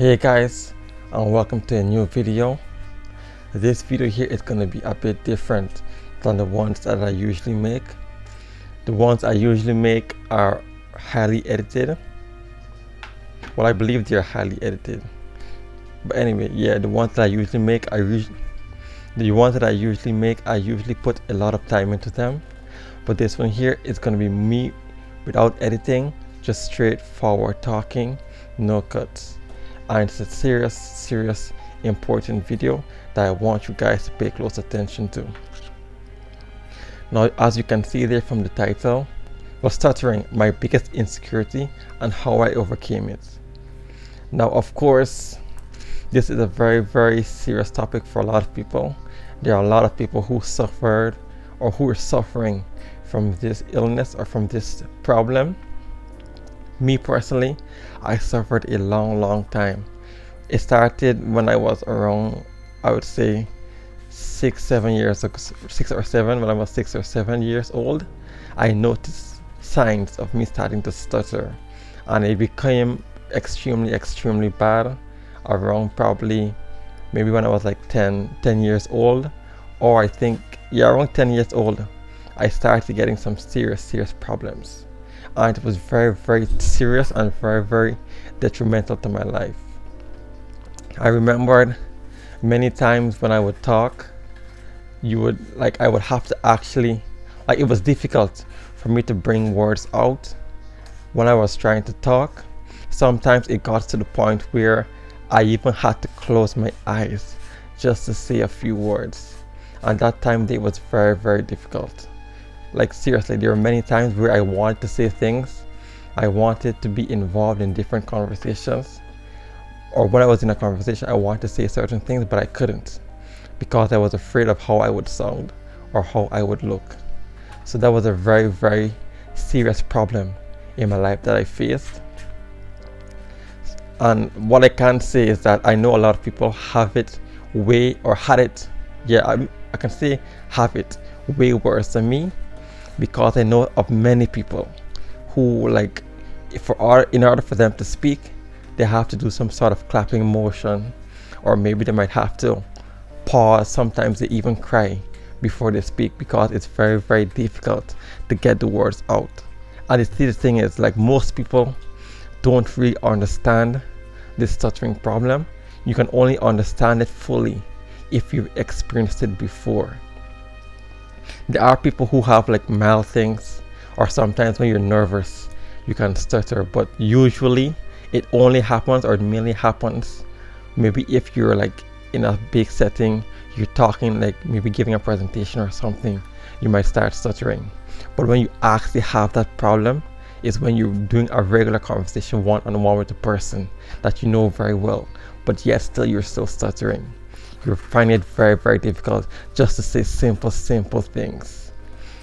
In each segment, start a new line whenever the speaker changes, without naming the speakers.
Hey guys, and welcome to a new video. This video here is going to be a bit different than the ones that I usually make. The ones I usually make are highly edited. Well, I believe they are highly edited. But anyway, yeah, the ones that I usually make, I usually put a lot of time into them. But this one here is going to be me without editing, just straightforward talking, no cuts. And it's a serious important video that I want you guys to pay close attention to. Now, as you can see there from the title, was stuttering my biggest insecurity and how I overcame it. Now, of course, this is a very serious topic for a lot of people. There are a lot of people who suffered or who are suffering from this illness or from this problem. Me personally, I suffered a long time. It started when I was around, I would say 6 or 7 when I was 6 or 7 years old. I noticed signs of me starting to stutter, and it became extremely bad around probably maybe when I was like 10 years old, or I think around 10 years old I started getting some serious problems. And it was very serious and very detrimental to my life. I remembered many times when I would talk, I would have to actually, it was difficult for me to bring words out when I was trying to talk. Sometimes it got to the point where I even had to close my eyes just to say a few words. And that time it was very difficult. Like seriously, there were many times where I wanted to say things. I wanted to be involved in different conversations. Or when I was in a conversation, I wanted to say certain things, but I couldn't because I was afraid of how I would sound or how I would look. So that was a very serious problem in my life that I faced. And what I can say is that I know a lot of people have it had it. Yeah, I can say have it way worse than me. Because I know of many people who in order for them to speak, they have to do some sort of clapping motion, or maybe they might have to pause. Sometimes they even cry before they speak because it's very difficult to get the words out. And the thing is, most people don't really understand this stuttering problem. You can only understand it fully if you've experienced it before. There are people who have mild things, or sometimes when you're nervous you can stutter, but usually it only happens, or it mainly happens maybe if you're in a big setting, you're talking, maybe giving a presentation or something, you might start stuttering. But when you actually have that problem is when you're doing a regular conversation one-on-one with a person that you know very well, but yet still you're still stuttering. You're finding it very difficult just to say simple things.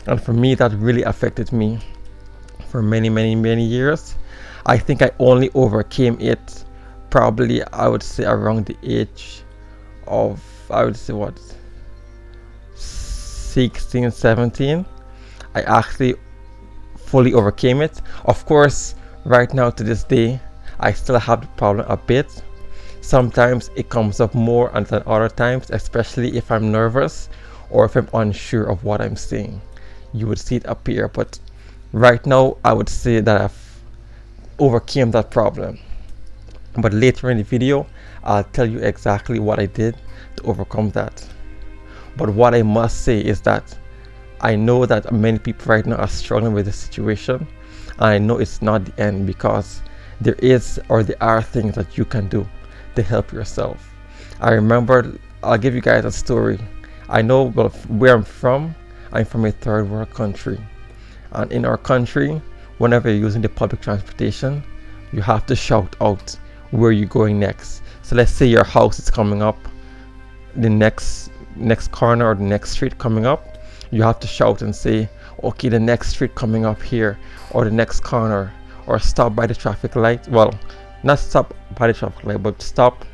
And for me, that really affected me for many years. I think I only overcame it probably, I would say, around the age of, 16, 17. I actually fully overcame it. Of course, right now to this day, I still have the problem a bit. Sometimes it comes up more than other times, especially if I'm nervous or if I'm unsure of what I'm saying. You would see it appear, but right now I would say that I've overcame that problem. But later in the video, I'll tell you exactly what I did to overcome that. But what I must say is that I know that many people right now are struggling with this situation. And I know it's not the end, because there are things that you can do to help yourself. I remember, I'll give you guys a story. I know where I'm from a third world country, and in our country, whenever you're using the public transportation, you have to shout out where you're going next. So let's say your house is coming up, the next corner or the next street coming up, you have to shout and say, okay, the next street coming up here, or the next corner, or stop by the traffic light. Well, not stop by the traffic light, but stop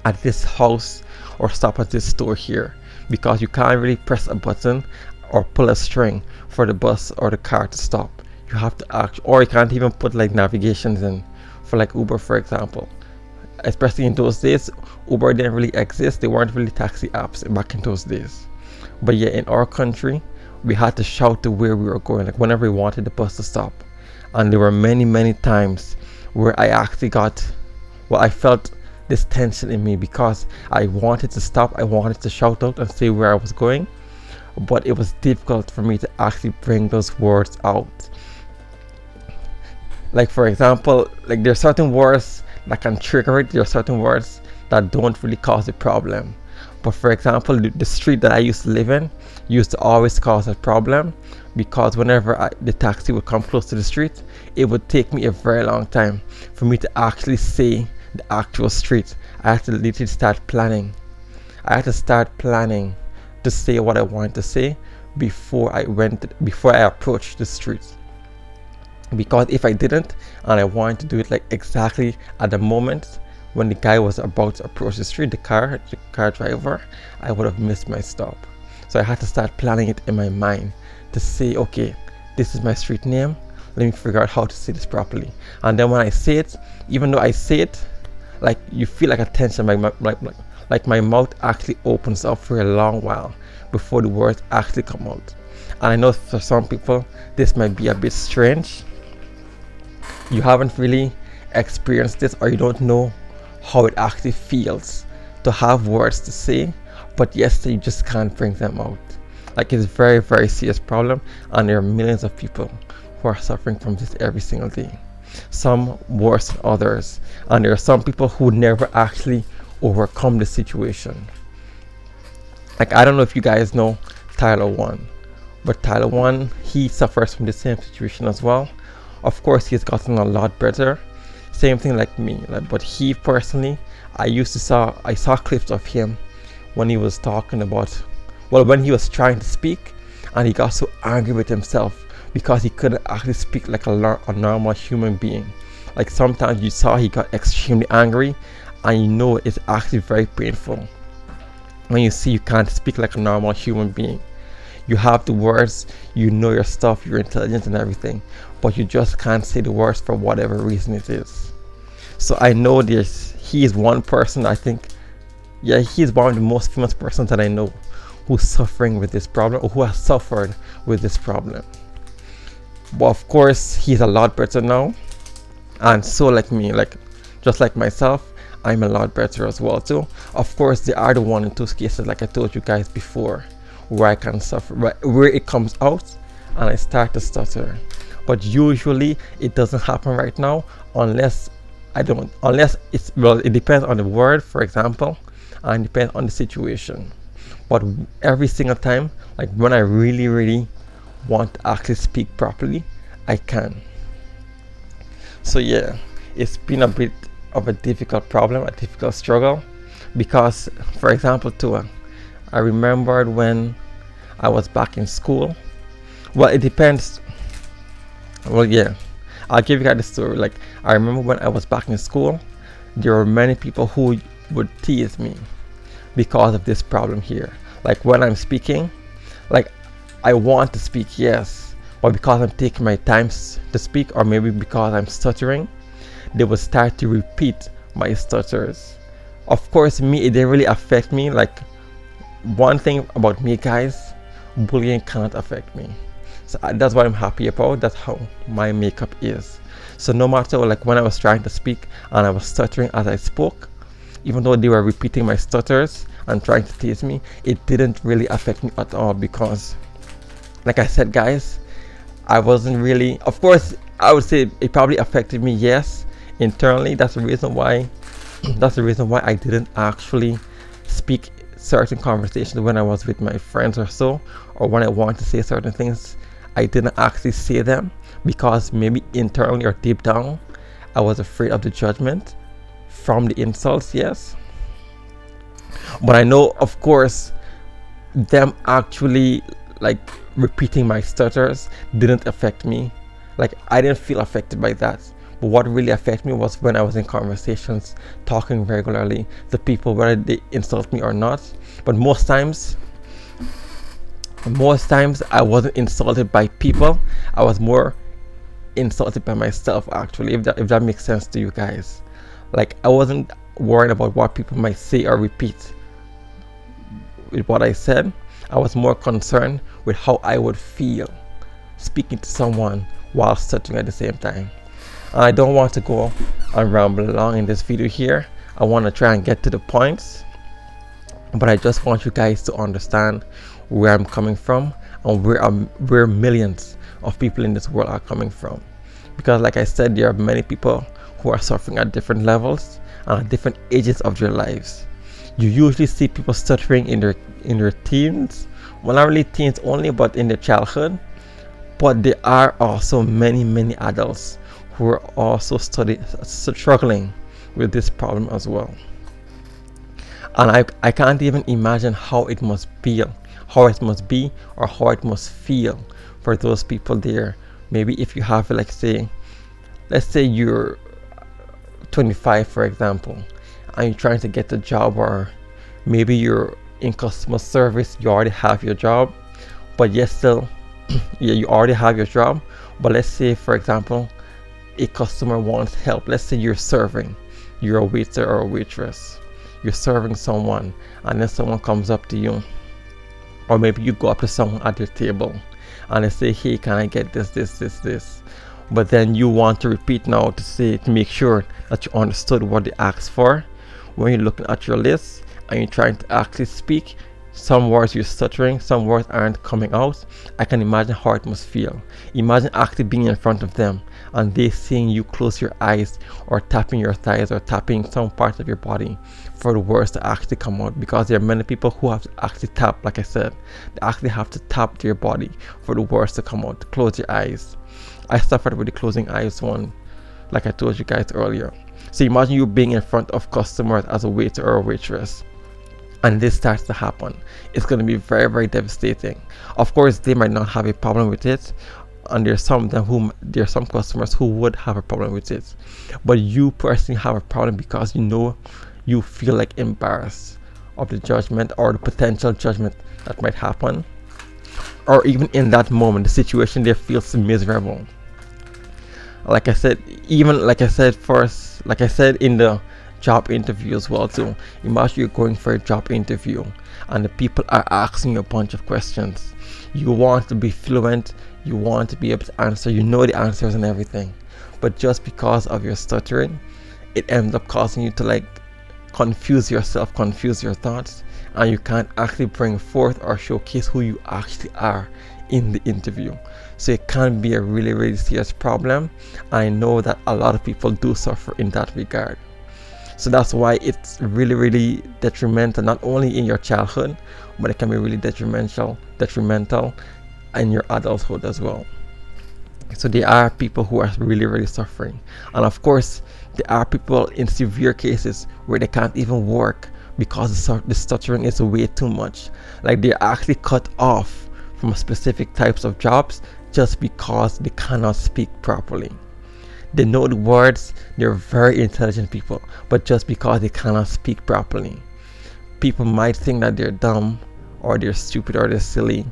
at this house or stop at this store here, because you can't really press a button or pull a string for the bus or the car to stop. You have to act, or you can't even put navigations in for Uber, for example. especially in those days, Uber didn't really exist. There weren't really taxi apps back in those days. But yeah, in our country, we had to shout to where we were going, like whenever we wanted the bus to stop. And there were many times where I actually I felt this tension in me because I wanted to stop, I wanted to shout out and say where I was going, but it was difficult for me to actually bring those words out. Like for example, like there are certain words that can trigger it, there are certain words that don't really cause a problem. But for example, the street that I used to live in used to always cause a problem because whenever the taxi would come close to the street, it would take me a very long time for me to actually say the actual street. I had to literally start planning. I had to start planning to say what I wanted to say before I approached the street. Because if I didn't and I wanted to do it like exactly at the moment when the guy was about to approach the street, the car driver, I would have missed my stop. So I had to start planning it in my mind to say, okay, this is my street name, let me figure out how to say this properly. And then when I say it, even though I say it, like you feel like a tension, like my mouth actually opens up for a long while before the words actually come out. And I know for some people this might be a bit strange. You haven't really experienced this, or you don't know how it actually feels to have words to say, but yes, you just can't bring them out. Like it's a very serious problem, and there are millions of people who are suffering from this every single day, some worse than others, and there are some people who never actually overcome the situation. Like I don't know if you guys know Tyler 1, but Tyler 1, he suffers from the same situation as well. Of course, he's gotten a lot better, same thing like me, but he personally, I saw clips of him when he was talking about, when he was trying to speak, and he got so angry with himself because he couldn't actually speak like a normal human being. Like sometimes you saw he got extremely angry, and you know it's actually very painful when you see you can't speak like a normal human being. You have the words, you know your stuff, you're intelligent and everything, but you just can't say the words for whatever reason it is. So I know he is one person, I think, yeah, he is one of the most famous persons that I know who's suffering with this problem, or who has suffered with this problem. But of course, he's a lot better now, and so like me, just like myself, I'm a lot better as well too. Of course, there are the 1 and 2 cases, like I told you guys before, where I can suffer, where it comes out and I start to stutter. But usually it doesn't happen right now unless it depends on the word, for example, and depends on the situation. But every single time, like when I really want to actually speak properly, I can. So yeah, it's been a bit of a difficult problem, a difficult struggle, because for example too, I remembered when I was back in school. Well, it depends. Well, yeah, I'll give you guys the story. Like, I remember when I was back in school, there were many people who would tease me because of this problem here. Like when I'm speaking, like I want to speak, yes, but because I'm taking my time to speak, or maybe because I'm stuttering, they would start to repeat my stutters. Of course, it didn't really affect me. Like, one thing about me, guys, bullying cannot affect me. So that's what I'm happy about. That's how my makeup is. So no matter, like when I was trying to speak and I was stuttering as I spoke, even though they were repeating my stutters and trying to tease me, it didn't really affect me at all, because like I said, guys, I wasn't really, of course I would say it probably affected me, yes, internally. That's the reason why I didn't actually speak certain conversations when I was with my friends or so, or when I wanted to say certain things, I didn't actually say them, because maybe internally or deep down I was afraid of the judgment from the insults, yes. But I know, of course, them actually like repeating my stutters didn't affect me. Like, I didn't feel affected by that. But what really affected me was when I was in conversations, talking regularly to people, whether they insult me or not. But most times I wasn't insulted by people. I was more insulted by myself, actually, if that makes sense to you guys. Like, I wasn't worried about what people might say or repeat with what I said. I was more concerned with how I would feel speaking to someone while stuttering at the same time. I don't want to go and ramble along in this video here. I want to try and get to the points, but I just want you guys to understand where I'm coming from and where millions of people in this world are coming from. Because like I said, there are many people who are suffering at different levels and at different ages of their lives. You usually see people stuttering in their teens, well, not really teens only, but in their childhood. But there are also many adults who are also struggling with this problem as well. And I can't even imagine how it must be, or how it must feel for those people there. Maybe if you have, like, let's say you're 25, for example, and you're trying to get a job, or maybe you're in customer service, you already have your job, but yet still, you already have your job, but let's say, for example, a customer wants help. Let's say you're serving, you're a waiter or a waitress, you're serving someone, and then someone comes up to you, or maybe you go up to someone at your table and they say, hey, can I get this, but then you want to repeat now to make sure that you understood what they asked for. When you're looking at your list and you're trying to actually speak, some words you're stuttering, some words aren't coming out. I can imagine how it must feel. Imagine actually being in front of them and they seeing you close your eyes, or tapping your thighs, or tapping some part of your body for the words to actually come out. Because there are many people who have to actually tap, like I said, they actually have to tap their body for the words to come out, to close your eyes. I suffered with the closing eyes one, like I told you guys earlier. So imagine you being in front of customers as a waiter or a waitress, and this starts to happen. It's going to be very devastating. Of course, they might not have a problem with it, and there's some customers who would have a problem with it, but you personally have a problem because you feel like embarrassed of the judgment or the potential judgment that might happen, or even in that moment the situation there feels miserable. Like I said in the job interview as well too. Imagine you're going for a job interview and the people are asking you a bunch of questions. You want to be fluent, you want to be able to answer, you know the answers and everything, but just because of your stuttering, it ends up causing you to confuse yourself, confuse your thoughts, and you can't actually bring forth or showcase who you actually are in the interview. So it can be a really serious problem. I know that a lot of people do suffer in that regard. So that's why it's really detrimental, not only in your childhood, but it can be really detrimental in your adulthood as well. So there are people who are really suffering, and of course there are people in severe cases where they can't even work because the stuttering is way too much. Like, they're actually cut off from specific types of jobs just because they cannot speak properly. They know the words, they're very intelligent people, but just because they cannot speak properly, people might think that they're dumb, or they're stupid, or they're silly.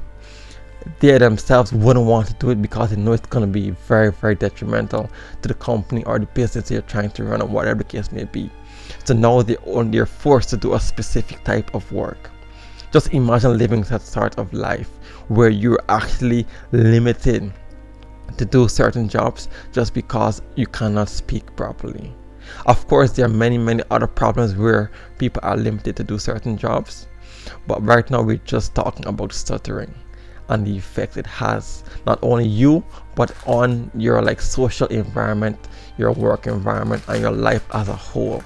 They themselves wouldn't want to do it because they know it's going to be very detrimental to the company or the business they're trying to run, or whatever the case may be. So now they're forced to do a specific type of work. Just imagine living that sort of life where you're actually limited to do certain jobs just because you cannot speak properly. Of course, there are many other problems where people are limited to do certain jobs, but right now we're just talking about stuttering and the effect it has, not only you, but on your social environment, your work environment, and your life as a whole.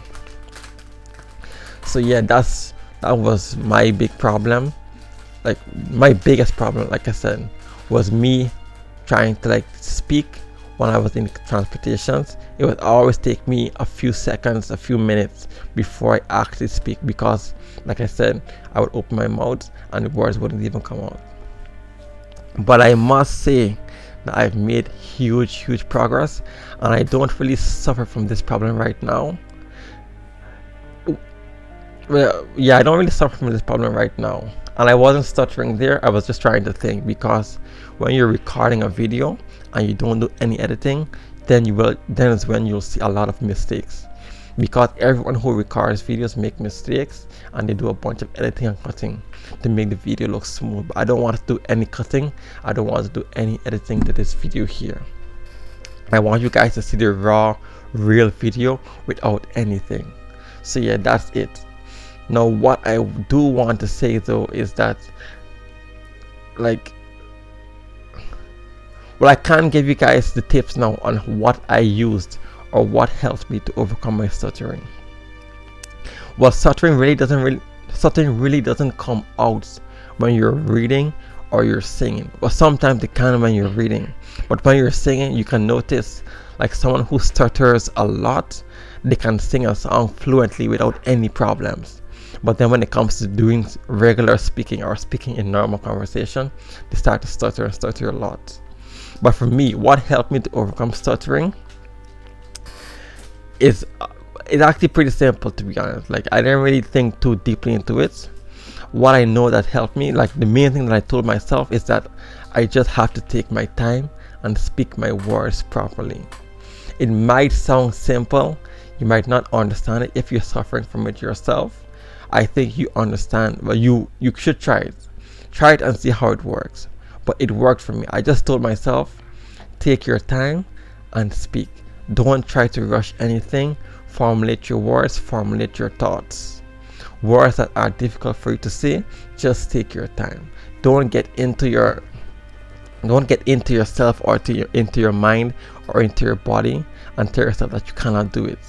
So yeah, that was my big problem. My biggest problem, like I said, was me trying to speak when I was in transportations. It would always take me a few seconds, a few minutes before I actually speak, because like I said, I would open my mouth and the words wouldn't even come out. But I must say that I've made huge progress, and I don't really suffer from this problem right now. Well, yeah, I don't really suffer from this problem right now, and I wasn't stuttering there. I was just trying to think, because when you're recording a video and you don't do any editing, then is when you'll see a lot of mistakes, because everyone who records videos make mistakes and they do a bunch of editing and cutting to make the video look smooth. But I don't want to do any cutting, I don't want to do any editing to this video here. I want you guys to see the raw, real video without anything. So yeah, that's it. Now what I do want to say though is that, like, well, I can't give you guys the tips now on what I used or what helped me to overcome my stuttering. Well, stuttering really doesn't come out when you're reading or you're singing. Well, sometimes it can when you're reading, but when you're singing, you can notice, like, someone who stutters a lot, they can sing a song fluently without any problems. But then when it comes to doing regular speaking or speaking in normal conversation, they start to stutter a lot. But for me, what helped me to overcome stuttering is it's actually pretty simple, to be honest. Like, I didn't really think too deeply into it. What I know that helped me, like, the main thing that I told myself is that I just have to take my time and speak my words properly. It might sound simple, you might not understand it if you're suffering from it yourself. I think you understand, but you should try it and see how it works. But it worked for me. I just told myself, take your time and speak. Don't try to rush anything. Formulate your words, formulate your thoughts. Words that are difficult for you to say, just take your time. Don't get into yourself or into your mind or into your body and tell yourself that you cannot do it.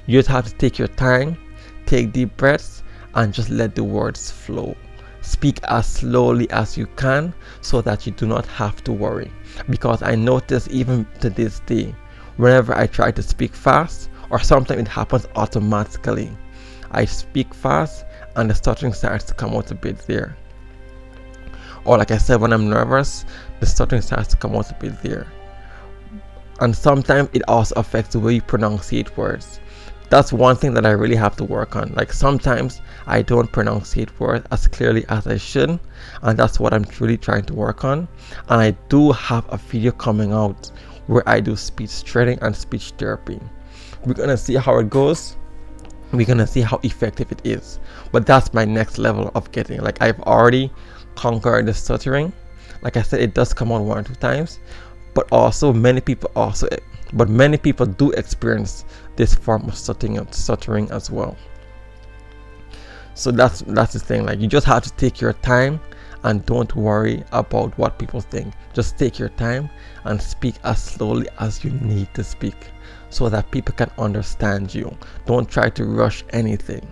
You just have to take your time, take deep breaths, and just let the words flow. Speak as slowly as you can so that you do not have to worry. Because I notice even to this day, whenever I try to speak fast, or sometimes it happens automatically, I speak fast and the stuttering starts to come out a bit there. Or like I said, when I'm nervous, the stuttering starts to come out a bit there. And sometimes it also affects the way you pronunciate words. That's one thing that I really have to work on. Like, sometimes I don't pronunciate words as clearly as I should, and that's what I'm really trying to work on. And I do have a video coming out where I do speech training and speech therapy. We're gonna see how it goes. We're gonna see how effective it is. But that's my next level of getting. Like, I've already conquered the stuttering. Like I said, it does come out 1 or 2 times, but many people do experience this form of stuttering as well. So that's the thing. Like, you just have to take your time and don't worry about what people think. Just take your time and speak as slowly as you need to speak so that people can understand you. Don't try to rush anything.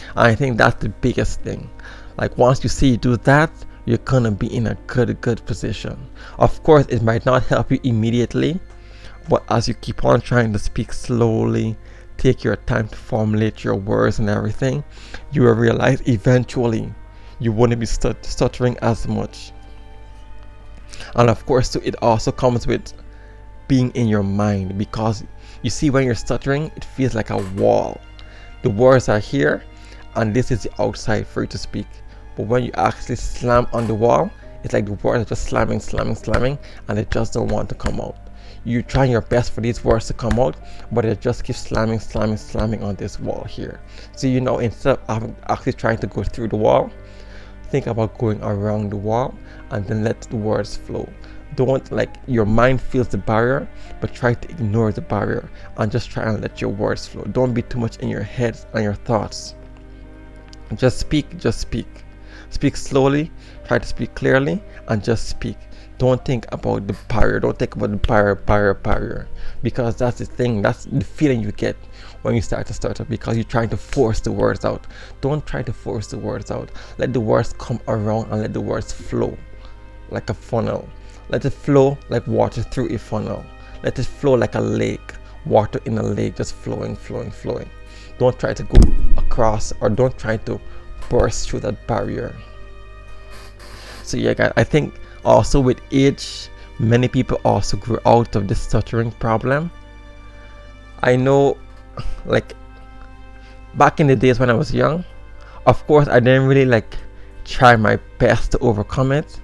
And I think that's the biggest thing. Like, once you see you do that, you're gonna be in a good position. Of course, it might not help you immediately, but as you keep on trying to speak slowly, take your time to formulate your words and everything, you will realize eventually you wouldn't be stuttering as much. And of course too, it also comes with being in your mind, because you see, when you're stuttering, it feels like a wall. The words are here and this is the outside for you to speak. But when you actually slam on the wall, it's like the words are just slamming, and they just don't want to come out. You're trying your best for these words to come out, but it just keeps slamming on this wall here. So, instead of actually trying to go through the wall, think about going around the wall and then let the words flow. Don't, like, your mind feels the barrier, but try to ignore the barrier and just try and let your words flow. Don't be too much in your head and your thoughts. Just speak. Speak slowly, try to speak clearly, and just speak. Don't think about the barrier. Don't think about the barrier. Because that's the thing, that's the feeling you get when you start to stutter, because you're trying to force the words out. Don't try to force the words out. Let the words come around and let the words flow like a funnel. Let it flow like water through a funnel. Let it flow like a lake, water in a lake, just flowing. Don't try to go across, or don't try to burst through that barrier. So yeah, guys, I think also with age, many people also grew out of this stuttering problem. I know, like, back in the days when I was young, of course I didn't really try my best to overcome it,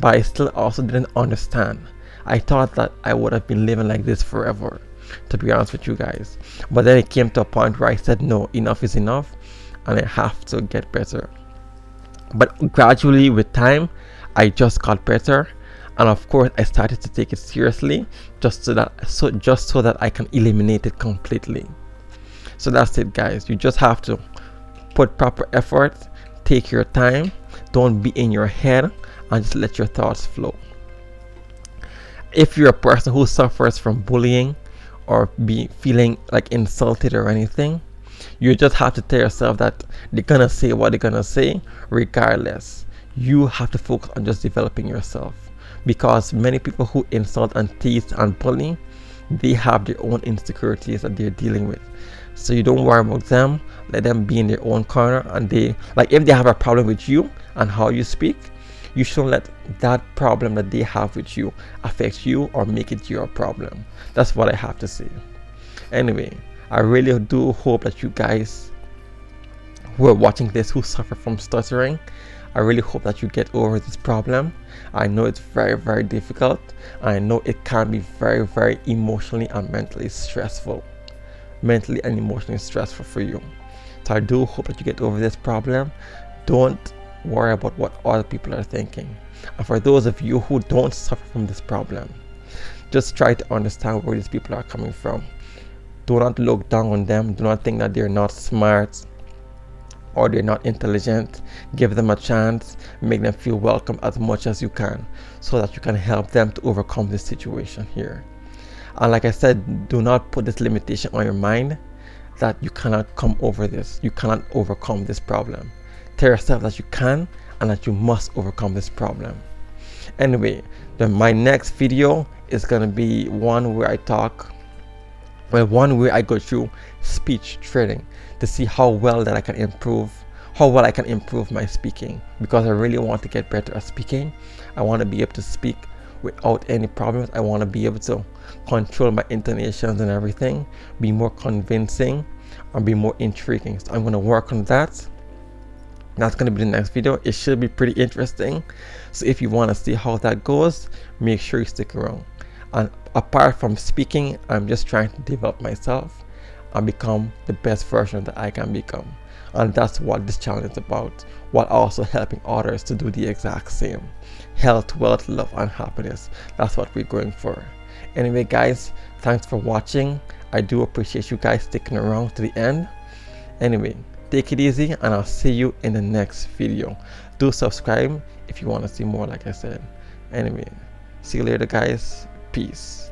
but I still also didn't understand. I thought that I would have been living like this forever. to be honest with you guys. But then it came to a point where I said, no, enough is enough, and I have to get better. But gradually with time, I just got better, and of course I started to take it seriously, just so that I can eliminate it completely. So that's it, guys. You just have to put proper effort, take your time, don't be in your head, and just let your thoughts flow. If you're a person who suffers from bullying or be feeling like insulted or anything, you just have to tell yourself that they're gonna say what they're gonna say regardless. You have to focus on just developing yourself, because many people who insult and tease and bully, they have their own insecurities that they're dealing with. So you don't worry about them, let them be in their own corner, and if they have a problem with you and how you speak, you shouldn't let that problem that they have with you affect you or make it your problem. That's what I have to say. Anyway, I really do hope that you guys who are watching this, who suffer from stuttering, I really hope that you get over this problem. I know it's very, very difficult. I know it can be very, very emotionally and mentally stressful. Mentally and emotionally stressful for you. So I do hope that you get over this problem. Don't worry about what other people are thinking. And for those of you who don't suffer from this problem, just try to understand where these people are coming from. Do not look down on them. Do not think that they're not smart or they're not intelligent. Give them a chance. Make them feel welcome as much as you can, so that you can help them to overcome this situation here. And like I said, do not put this limitation on your mind that you cannot come over this. You cannot overcome this problem. Tell yourself that you can and that you must overcome this problem. Anyway, my next video is going to be one where I go through speech training to see how well I can improve my speaking, because I really want to get better at speaking. I want to be able to speak without any problems. I want to be able to control my intonations and everything, be more convincing and be more intriguing. So I'm going to work on that. That's going to be the next video. It should be pretty interesting. So if you want to see how that goes, make sure you stick around. And apart from speaking, I'm just trying to develop myself and become the best version that I can become. And that's what this channel is about, while also helping others to do the exact same. Health, wealth, love, and happiness. That's what we're going for. Anyway, guys, thanks for watching. I do appreciate you guys sticking around to the end. Anyway, take it easy, and I'll see you in the next video. Do subscribe if you want to see more, like I said. Anyway, see you later, guys. Peace.